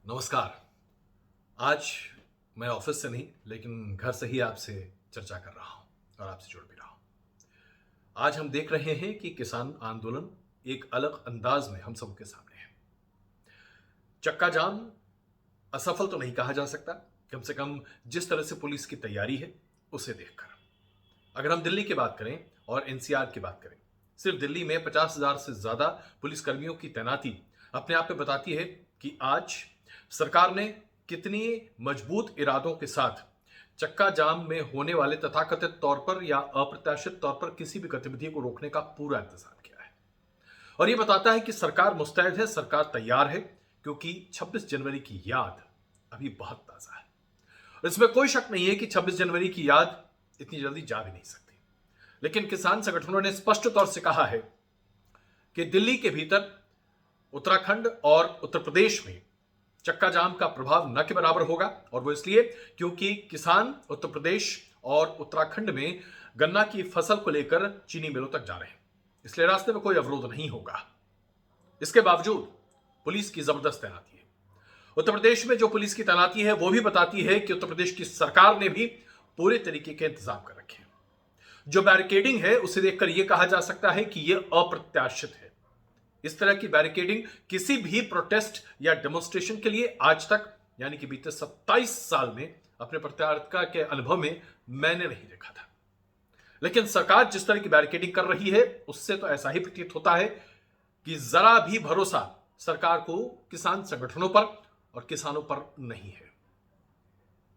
नमस्कार। आज मैं ऑफिस से नहीं लेकिन घर से ही आपसे चर्चा कर रहा हूं और आपसे जुड़ भी रहा हूं। आज हम देख रहे हैं कि किसान आंदोलन एक अलग अंदाज में हम सबके सामने है। चक्का जाम असफल तो नहीं कहा जा सकता, कम से कम जिस तरह से पुलिस की तैयारी है उसे देखकर। अगर हम दिल्ली की बात करें और एनसीआर की बात करें, सिर्फ दिल्ली में 50,000 से ज्यादा पुलिसकर्मियों की तैनाती अपने आप में बताती है कि आज सरकार ने कितनी मजबूत इरादों के साथ चक्का जाम में होने वाले तथाकथित तौर पर या अप्रत्याशित तौर पर किसी भी गतिविधि को रोकने का पूरा इंतजाम किया है। और यह बताता है कि सरकार मुस्तैद है, सरकार तैयार है, क्योंकि 26 जनवरी की याद अभी बहुत ताजा है। और इसमें कोई शक नहीं है कि 26 जनवरी की याद इतनी जल्दी जा भी नहीं सकती। लेकिन किसान संगठनों ने स्पष्ट तौर से कहा है कि दिल्ली के भीतर उत्तराखंड और उत्तर प्रदेश में चक्का जाम का प्रभाव न के बराबर होगा। और वो इसलिए क्योंकि किसान उत्तर प्रदेश और उत्तराखंड में गन्ना की फसल को लेकर चीनी मिलों तक जा रहे हैं, इसलिए रास्ते में कोई अवरोध नहीं होगा। इसके बावजूद पुलिस की जबरदस्त तैनाती है। उत्तर प्रदेश में जो पुलिस की तैनाती है वो भी बताती है कि उत्तर प्रदेश की सरकार ने भी पूरे तरीके के इंतजाम कर रखे हैं। जो बैरिकेडिंग है उसे देखकर यह कहा जा सकता है कि यह अप्रत्याशित है। इस तरह की बैरिकेडिंग किसी भी प्रोटेस्ट या डेमोन्स्ट्रेशन के लिए आज तक, यानी कि बीते 27 साल में अपने पत्रकारिता के अनुभव में मैंने नहीं देखा था। लेकिन सरकार जिस तरह की बैरिकेडिंग कर रही है उससे तो ऐसा ही प्रतीत होता है कि जरा भी भरोसा सरकार को किसान संगठनों पर और किसानों पर नहीं है।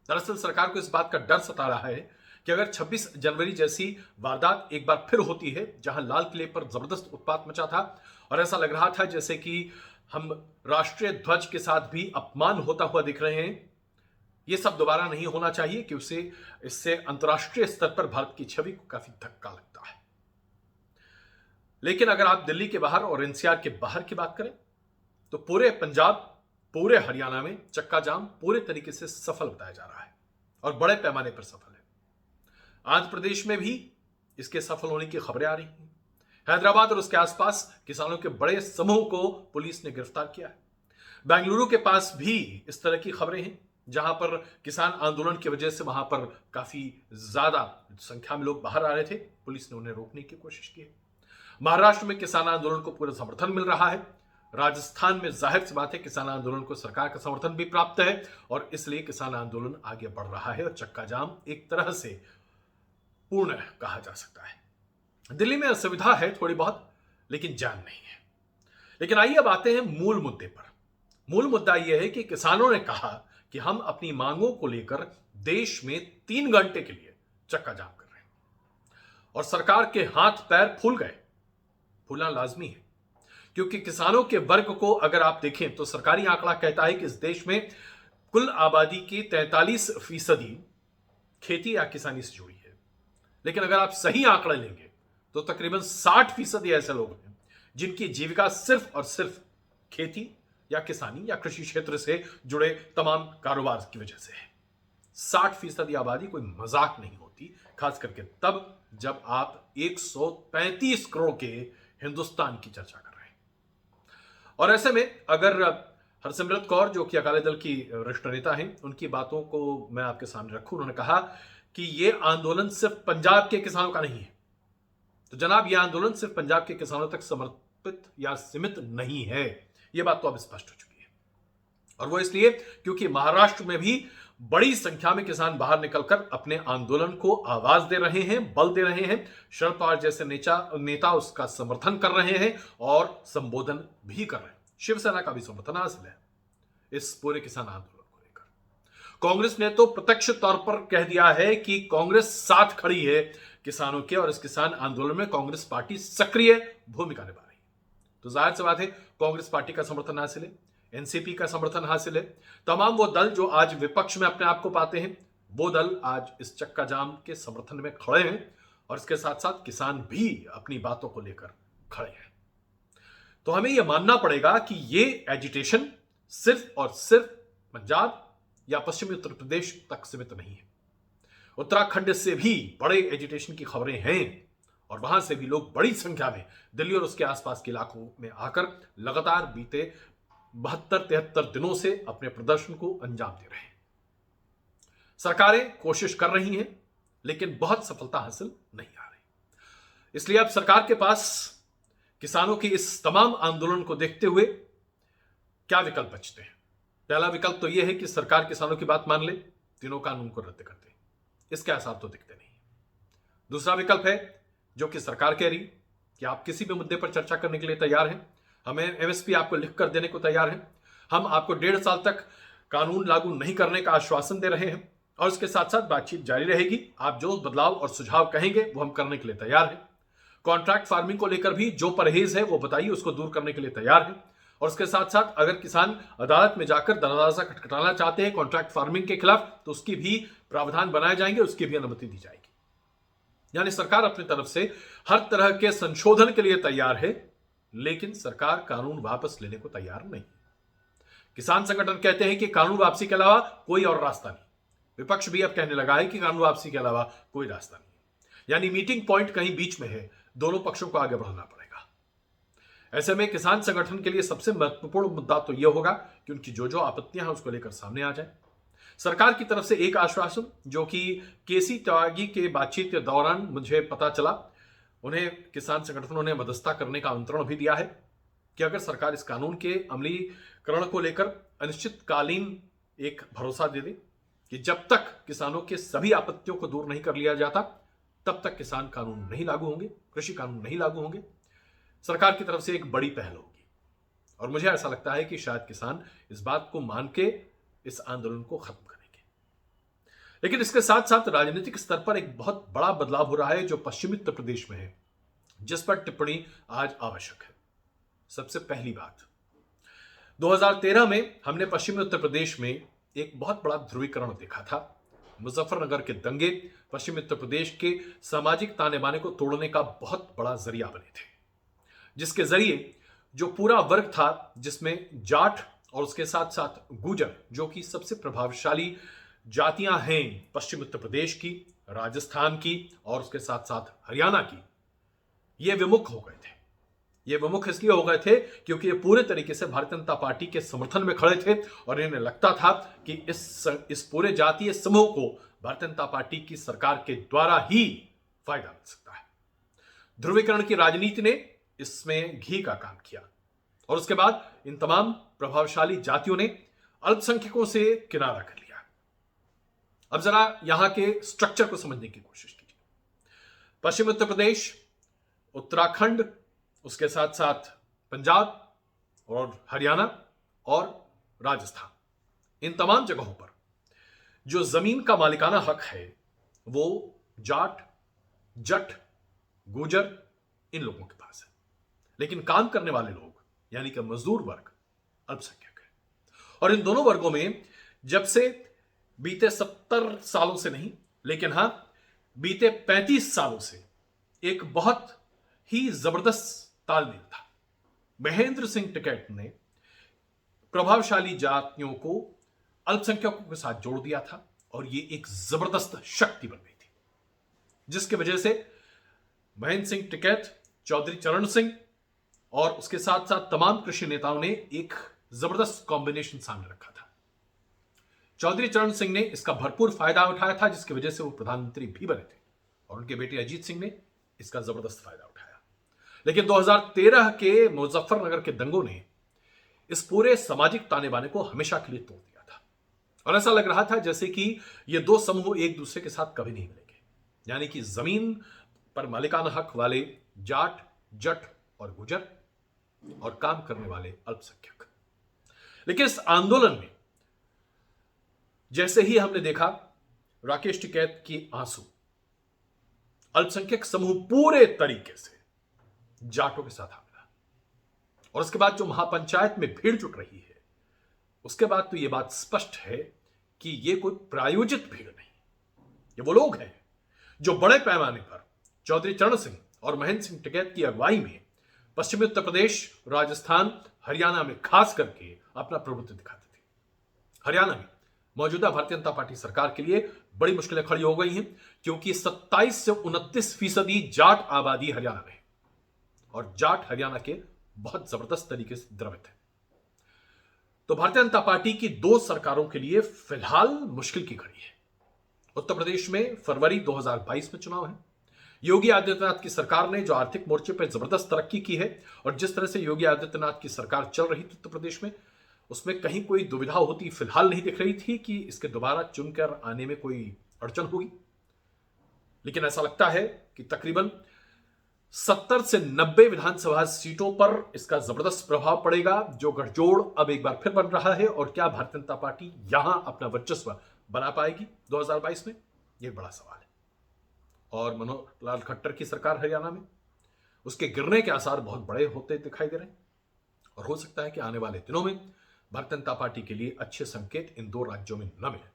दरअसल सरकार को इस बात का डर सता रहा है कि अगर 26 जनवरी जैसी वारदात एक बार फिर होती है, जहां लाल किले पर जबरदस्त उत्पात मचा था और ऐसा लग रहा था जैसे कि हम राष्ट्रीय ध्वज के साथ भी अपमान होता हुआ दिख रहे हैं, यह सब दोबारा नहीं होना चाहिए कि इससे अंतर्राष्ट्रीय स्तर पर भारत की छवि को काफी धक्का लगता है। लेकिन अगर आप दिल्ली के बाहर और एनसीआर के बाहर की बात करें तो पूरे पंजाब, पूरे हरियाणा में चक्का जाम पूरे तरीके से सफल बताया जा रहा है और बड़े पैमाने पर सफल है। आंध्र प्रदेश में भी इसके सफल होने की खबरें आ रही हैं। हैदराबाद और उसके आसपास किसानों के बड़े समूह को पुलिस ने गिरफ्तार किया है। बेंगलुरु के पास भी इस तरह की खबरें हैं, जहां पर किसान आंदोलन की वजह से वहां पर काफी ज्यादा संख्या में लोग बाहर आ रहे थे, पुलिस ने उन्हें रोकने की कोशिश की है। महाराष्ट्र में किसान आंदोलन को पूरा समर्थन मिल रहा है। राजस्थान में जाहिर सी बात है किसान आंदोलन को सरकार का समर्थन भी प्राप्त है और इसलिए किसान आंदोलन आगे बढ़ रहा है और चक्का जाम एक तरह से पूर्ण कहा जा सकता है। दिल्ली में असुविधा है थोड़ी बहुत, लेकिन जान नहीं है। लेकिन आइए अब आते हैं मूल मुद्दे पर। मूल मुद्दा यह है कि किसानों ने कहा कि हम अपनी मांगों को लेकर देश में 3 घंटे के लिए चक्का जाम कर रहे हैं और सरकार के हाथ पैर फूल गए। फूलना लाजमी है, क्योंकि किसानों के वर्ग को अगर आप देखें तो सरकारी आंकड़ा कहता है कि इस देश में कुल आबादी की 43% खेती या किसानी से जुड़ी है। लेकिन अगर आप सही आंकड़ा लेंगे तो तकरीबन 60% ऐसे लोग हैं जिनकी जीविका सिर्फ और सिर्फ खेती या किसानी या कृषि क्षेत्र से जुड़े तमाम कारोबार की वजह से है। 60% आबादी कोई मजाक नहीं होती, खास करके तब जब आप 135 करोड़ के हिंदुस्तान की चर्चा कर रहे हैं। और ऐसे में अगर हरसिमरत कौर, जो कि अकाली दल की वरिष्ठ नेता हैं, उनकी बातों को मैं आपके सामने रखूं, उन्होंने कहा कि यह आंदोलन सिर्फ पंजाब के किसानों का नहीं है। तो जनाब, यह आंदोलन सिर्फ पंजाब के किसानों तक समर्पित या सीमित नहीं है। यह बात तो अब स्पष्ट हो चुकी है। और वो इसलिए क्योंकि महाराष्ट्र में भी बड़ी संख्या में किसान बाहर निकलकर अपने आंदोलन को आवाज दे रहे हैं, बल दे रहे हैं। शरद पवार जैसे नेता उसका समर्थन कर रहे हैं और संबोधन भी कर रहे हैं। शिवसेना का भी समर्थन हासिल है इस पूरे किसान आंदोलन को लेकर। कांग्रेस ने तो प्रत्यक्ष तौर पर कह दिया है कि कांग्रेस साथ खड़ी है किसानों के और इस किसान आंदोलन में कांग्रेस पार्टी सक्रिय भूमिका निभा रही है। तो जाहिर सी बात है कांग्रेस पार्टी का समर्थन हासिल है, एनसीपी का समर्थन हासिल है। तमाम वो दल जो आज विपक्ष में अपने आप को पाते हैं, वो दल आज इस चक्का जाम के समर्थन में खड़े हैं और इसके साथ साथ किसान भी अपनी बातों को लेकर खड़े हैं। तो हमें यह मानना पड़ेगा कि ये एजिटेशन सिर्फ और सिर्फ पंजाब या पश्चिमी उत्तर प्रदेश तक सीमित नहीं है। उत्तराखंड से भी बड़े एजिटेशन की खबरें हैं और वहां से भी लोग बड़ी संख्या में दिल्ली और उसके आसपास के इलाकों में आकर लगातार बीते 72-73 दिनों से अपने प्रदर्शन को अंजाम दे रहे हैं। सरकारें कोशिश कर रही हैं, लेकिन बहुत सफलता हासिल नहीं आ रही। इसलिए अब सरकार के पास किसानों की इस तमाम आंदोलन को देखते हुए क्या विकल्प बचते हैं। पहला विकल्प तो यह है कि सरकार किसानों की बात मान ले, तीनों कानून को रद्द कर दे। इसके आसार तो दिखते नहीं। दूसरा विकल्प है जो कि सरकार कह रही कि आप किसी भी मुद्दे पर चर्चा करने के लिए तैयार हैं, हमें एमएसपी आपको लिख कर देने को तैयार हैं, हम आपको 1.5 साल तक कानून लागू नहीं करने का आश्वासन दे रहे हैं और उसके साथ साथ बातचीत जारी रहेगी। आप जो बदलाव और सुझाव कहेंगे वो हम करने के लिए तैयार हैं। कॉन्ट्रैक्ट फार्मिंग को लेकर भी जो परहेज है वो बताइए, उसको दूर करने के लिए तैयार है। और उसके साथ साथ अगर किसान अदालत में जाकर दरवाजा खटखटाना चाहते हैं कॉन्ट्रैक्ट फार्मिंग के खिलाफ, तो उसकी भी प्रावधान बनाए जाएंगे, उसकी भी अनुमति दी जाएगी। यानी सरकार अपनी तरफ से हर तरह के संशोधन के लिए तैयार है, लेकिन सरकार कानून वापस लेने को तैयार नहीं। किसान संगठन कहते हैं कि कानून वापसी के अलावा कोई और रास्ता नहीं। विपक्ष भी अब कहने लगा है कि कानून वापसी के अलावा कोई रास्ता नहीं। यानी मीटिंग पॉइंट कहीं बीच में है, दोनों पक्षों को आगे बढ़ना पड़ेगा। ऐसे में किसान संगठन के लिए सबसे महत्वपूर्ण मुद्दा तो यह होगा कि उनकी जो आपत्तियां हैं उसको लेकर सामने आ जाए। सरकार की तरफ से एक आश्वासन जो कि केसी त्यागी के बातचीत के दौरान मुझे पता चला, उन्हें किसान संगठनों ने मध्यस्थता करने का आमंत्रण भी दिया है कि अगर सरकार इस कानून के अमलीकरण को लेकर अनिश्चितकालीन एक भरोसा दे दे कि जब तक किसानों के सभी आपत्तियों को दूर नहीं कर लिया जाता तब तक किसान कानून नहीं लागू होंगे, कृषि कानून नहीं लागू होंगे। सरकार की तरफ से एक बड़ी पहल होगी और मुझे ऐसा लगता है कि शायद किसान इस बात को मान के इस आंदोलन को खत्म करेंगे। लेकिन इसके साथ साथ राजनीतिक स्तर पर एक बहुत बड़ा बदलाव हो रहा है जो पश्चिमी उत्तर प्रदेश में है, जिस पर टिप्पणी आज आवश्यक है। सबसे पहली बात, 2013 में हमने पश्चिमी उत्तर प्रदेश में एक बहुत बड़ा ध्रुवीकरण देखा था। मुजफ्फरनगर के दंगे पश्चिमी उत्तर प्रदेश के सामाजिक ताने बाने को तोड़ने का बहुत बड़ा जरिया बने थे, जिसके जरिए जो पूरा वर्ग था, जिसमें जाट और उसके साथ साथ गुर्जर, जो कि सबसे प्रभावशाली जातियां हैं पश्चिम उत्तर प्रदेश की, राजस्थान की और उसके साथ साथ हरियाणा की, ये विमुख हो गए थे। ये विमुख इसलिए हो गए थे क्योंकि ये पूरे तरीके से भारतीय जनता पार्टी के समर्थन में खड़े थे और इन्हें लगता था कि इस पूरे जातीय समूह को भारतीय जनता पार्टी की सरकार के द्वारा ही फायदा मिल सकता है। ध्रुवीकरण की राजनीति ने इसमें घी का काम किया और उसके बाद इन तमाम प्रभावशाली जातियों ने अल्पसंख्यकों से किनारा कर लिया। अब जरा यहां के स्ट्रक्चर को समझने की कोशिश कीजिए। पश्चिम उत्तर प्रदेश, उत्तराखंड, उसके साथ साथ पंजाब और हरियाणा और राजस्थान, इन तमाम जगहों पर जो जमीन का मालिकाना हक है वो जाट, जट, गुर्जर, इन लोगों के पास है। लेकिन काम करने वाले लोग यानी कि मजदूर वर्ग अल्पसंख्यक है। और इन दोनों वर्गों में जब से बीते 70 सालों से नहीं, लेकिन हां बीते 35 सालों से एक बहुत ही जबरदस्त तालमेल था। महेंद्र सिंह टिकैत ने प्रभावशाली जातियों को अल्पसंख्यकों के साथ जोड़ दिया था और ये एक जबरदस्त शक्ति बन गई थी, जिसकी वजह से महेंद्र सिंह टिकैत, चौधरी चरण सिंह और उसके साथ साथ तमाम कृषि नेताओं ने एक जबरदस्त कॉम्बिनेशन सामने रखा था। चौधरी चरण सिंह ने इसका भरपूर फायदा उठाया था, जिसकी वजह से वो प्रधानमंत्री भी बने थे और उनके बेटे अजीत सिंह ने इसका जबरदस्त फायदा उठाया। लेकिन 2013 के मुजफ्फरनगर के दंगों ने इस पूरे सामाजिक ताने बाने को हमेशा के लिए तोड़ दिया था और ऐसा लग रहा था जैसे कि ये दो समूह एक दूसरे के साथ कभी नहीं मिलेंगे, यानी कि जमीन पर मालिकाना हक वाले जाट, जट और गुर्जर और काम करने वाले अल्पसंख्यक। लेकिन इस आंदोलन में जैसे ही हमने देखा राकेश टिकैत की आंसू, अल्पसंख्यक समूह पूरे तरीके से जाटों के साथ आ मिला और उसके बाद जो महापंचायत में भीड़ जुट रही है, उसके बाद तो यह बात स्पष्ट है कि यह कोई प्रायोजित भीड़ नहीं, ये वो लोग हैं जो बड़े पैमाने पर चौधरी चरण सिंह और महेंद्र सिंह टिकैत की अगुवाई में पश्चिमी उत्तर प्रदेश, राजस्थान, हरियाणा में खास करके अपना प्रभुत्व दिखाते थे। हरियाणा में मौजूदा भारतीय जनता पार्टी सरकार के लिए बड़ी मुश्किलें खड़ी हो गई हैं क्योंकि 27 से 29% जाट आबादी हरियाणा में और जाट हरियाणा के बहुत जबरदस्त तरीके से द्रवित है। तो भारतीय जनता पार्टी की दो सरकारों के लिए फिलहाल मुश्किल की घड़ी है। उत्तर प्रदेश में फरवरी 2022 में चुनाव है। योगी आदित्यनाथ की सरकार ने जो आर्थिक मोर्चे पर जबरदस्त तरक्की की है और जिस तरह से योगी आदित्यनाथ की सरकार चल रही थी उत्तर प्रदेश में, उसमें कहीं कोई दुविधा होती फिलहाल नहीं दिख रही थी कि इसके दोबारा चुनकर आने में कोई अड़चन होगी। लेकिन ऐसा लगता है कि तकरीबन 70 से 90 विधानसभा सीटों पर इसका जबरदस्त प्रभाव पड़ेगा, जो गठजोड़ अब एक बार फिर बन रहा है। और क्या भारतीय जनता पार्टी यहां अपना वर्चस्व बना पाएगी 2022 में? यह बड़ा सवाल है। और मनोहर लाल खट्टर की सरकार हरियाणा में, उसके गिरने के आसार बहुत बड़े होते दिखाई दे रहे हैं। और हो सकता है कि आने वाले दिनों में भारतीय जनता पार्टी के लिए अच्छे संकेत इन दो राज्यों में न मिले।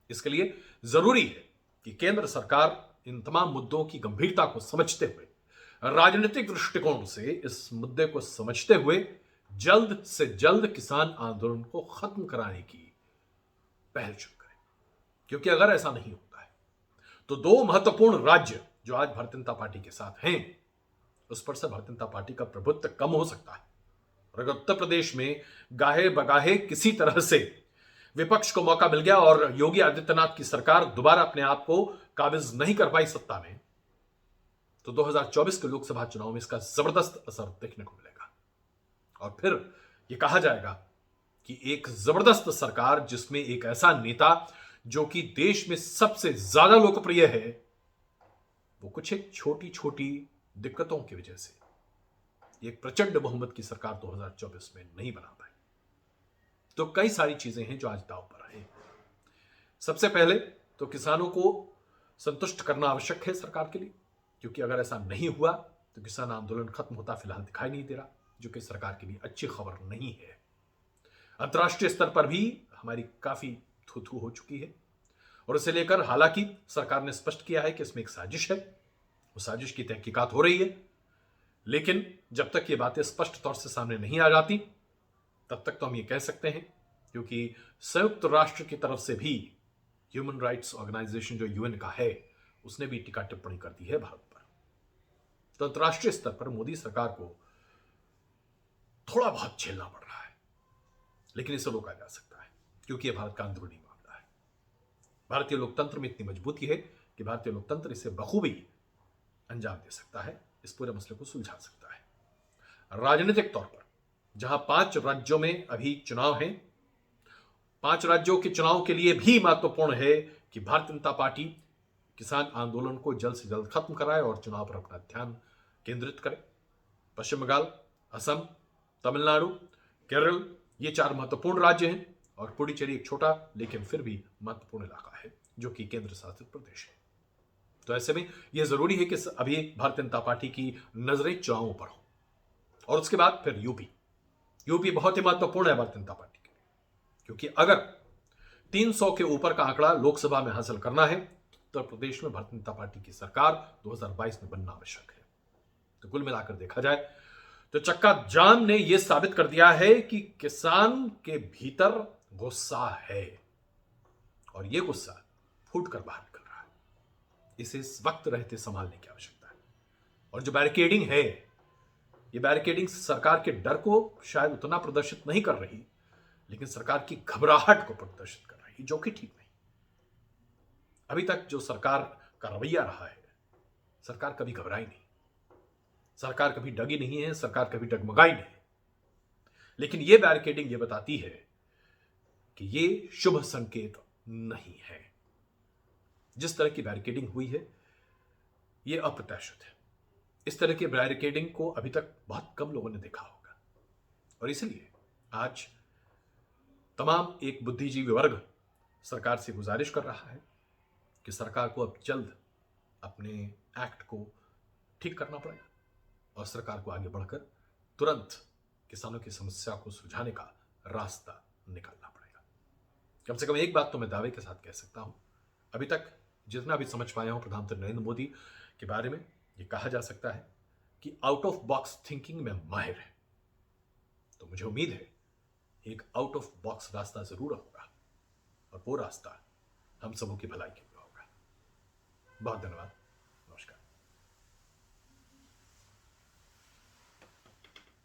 इसके लिए जरूरी है कि केंद्र सरकार इन तमाम मुद्दों की गंभीरता को समझते हुए, राजनीतिक दृष्टिकोण से इस मुद्दे को समझते हुए जल्द से जल्द किसान आंदोलन को खत्म कराने की पहल शुरू करें। क्योंकि अगर ऐसा नहीं होता है तो दो महत्वपूर्ण राज्य जो आज भारतीय जनता पार्टी के साथ हैं, उस पर से भारतीय जनता पार्टी का प्रभुत्व कम हो सकता है। और अगर उत्तर प्रदेश में गाहे बगाहे किसी तरह से विपक्ष को मौका मिल गया और योगी आदित्यनाथ की सरकार दोबारा अपने आप को काबिज नहीं कर पाई सत्ता में, तो 2024 के लोकसभा चुनाव में इसका जबरदस्त असर देखने को मिलेगा। और फिर यह कहा जाएगा कि एक जबरदस्त सरकार जिसमें एक ऐसा नेता जो कि देश में सबसे ज्यादा लोकप्रिय है, वो कुछ एक छोटी छोटी दिक्कतों की वजह से एक प्रचंड बहुमत की सरकार 2024 में नहीं बना पाई। तो कई सारी चीजें हैं जो आज दांव पर हैं। सबसे पहले तो किसानों को संतुष्ट करना आवश्यक है सरकार के लिए, क्योंकि अगर ऐसा नहीं हुआ तो किसान आंदोलन खत्म होता फिलहाल दिखाई नहीं दे रहा, जो कि सरकार के लिए अच्छी खबर नहीं है। अंतर्राष्ट्रीय स्तर पर भी हमारी काफी थू हो चुकी है और इसे लेकर हालांकि सरकार ने स्पष्ट किया है कि इसमें एक साजिश है, उस साजिश की तहकीकात हो रही है। लेकिन जब तक ये बातें स्पष्ट तौर से सामने नहीं आ जाती तब तक तो हम ये कह सकते हैं, क्योंकि संयुक्त राष्ट्र की तरफ से भी ह्यूमन राइट्स ऑर्गेनाइजेशन जो यूएन का है, उसने भी टीका टिप्पणी कर दी है भारत पर। तो अंतर्राष्ट्रीय स्तर पर मोदी सरकार को थोड़ा बहुत झेलना पड़ रहा है, लेकिन इसे रोका जा सकता है क्योंकि यह भारत का अंदरूनी मामला है। भारतीय लोकतंत्र में इतनी मजबूती है कि भारतीय लोकतंत्र इसे बखूबी अंजाम दे सकता है, इस पूरे मसले को सुलझा सकता है। राजनीतिक तौर पर जहां 5 राज्यों में अभी चुनाव हैं, 5 राज्यों के चुनाव के लिए भी महत्वपूर्ण है कि भारतीय जनता पार्टी किसान आंदोलन को जल्द से जल्द खत्म कराए और चुनाव पर अपना ध्यान केंद्रित करे। पश्चिम बंगाल, असम, तमिलनाडु, केरल, ये 4 महत्वपूर्ण राज्य हैं और पुडुचेरी एक छोटा लेकिन फिर भी महत्वपूर्ण इलाका है जो कि केंद्र शासित प्रदेश है। तो ऐसे में यह जरूरी है कि अभी भारतीय जनता पार्टी की नजरें चुनावों पर हो और उसके बाद फिर यूपी बहुत ही महत्वपूर्ण है भारतीय जनता पार्टी के लिए, क्योंकि अगर 300 के ऊपर का आंकड़ा लोकसभा में हासिल करना है तो उत्तर प्रदेश में भारतीय जनता पार्टी की सरकार 2022 में बनना आवश्यक है। तो कुल मिलाकर देखा जाए तो चक्का जाम ने यह साबित कर दिया है कि किसान के भीतर गुस्सा है और यह गुस्सा फूट कर बाहर निकल रहा है। इसे इस वक्त रहते संभालने की आवश्यकता है। और जो बैरिकेडिंग है, ये बैरिकेडिंग सरकार के डर को शायद उतना प्रदर्शित नहीं कर रही, लेकिन सरकार की घबराहट को प्रदर्शित कर रही, जो कि ठीक नहीं। अभी तक जो सरकार का रवैया रहा है, सरकार कभी घबराई नहीं, सरकार कभी डगी नहीं है, सरकार कभी डगमगाई नहीं। लेकिन यह बैरिकेडिंग यह बताती है कि यह शुभ संकेत नहीं है। जिस तरह की बैरिकेडिंग हुई है यह अप्रत्याशित है। इस तरह की बैरिकेडिंग को अभी तक बहुत कम लोगों ने देखा होगा और इसलिए आज तमाम एक बुद्धिजीवी वर्ग सरकार से गुजारिश कर रहा है कि सरकार को अब जल्द अपने एक्ट को ठीक करना पड़ेगा और सरकार को आगे बढ़कर तुरंत किसानों की समस्या को सुलझाने का रास्ता निकालना पड़ेगा। कम से कम एक बात तो मैं दावे के साथ कह सकता हूं, अभी तक जितना भी समझ पाया हूं प्रधानमंत्री नरेंद्र मोदी के बारे में, यह कहा जा सकता है कि आउट ऑफ बॉक्स थिंकिंग में माहिर है। तो मुझे उम्मीद है एक आउट ऑफ बॉक्स रास्ता जरूर होगा और वो रास्ता हम सबों की भलाई के लिए होगा। बहुत धन्यवाद।